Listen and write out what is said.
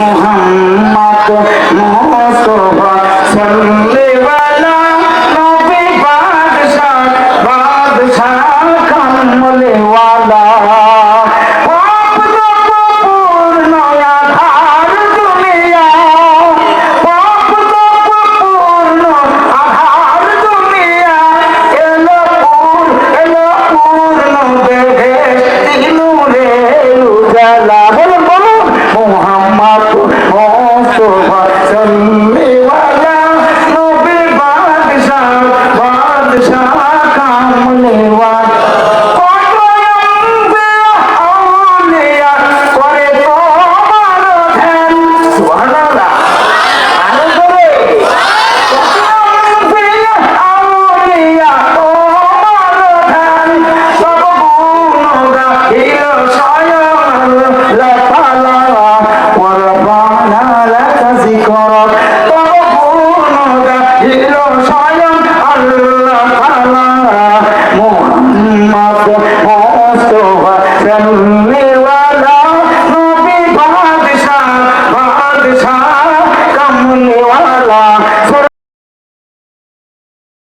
মোহাম্মদ মুস্তাফা সাল্লিওয়ালা নবী বাদশাহ বাদশাহ কামলেওয়ালা পূর্ণ আধার দুনিয়া পূর্ণ আধার দুনিয়া এলো পূর্ণ বেহেশতি নূরে উজালা বলুন বলুন মোহাম্মদ মুস্তাফা সাল্লিওয়ালা নবী বাদশাহ বাদশাহ কামলেওয়ালা মোহাম্মদ মুস্তাফা সাল্লিওয়ালা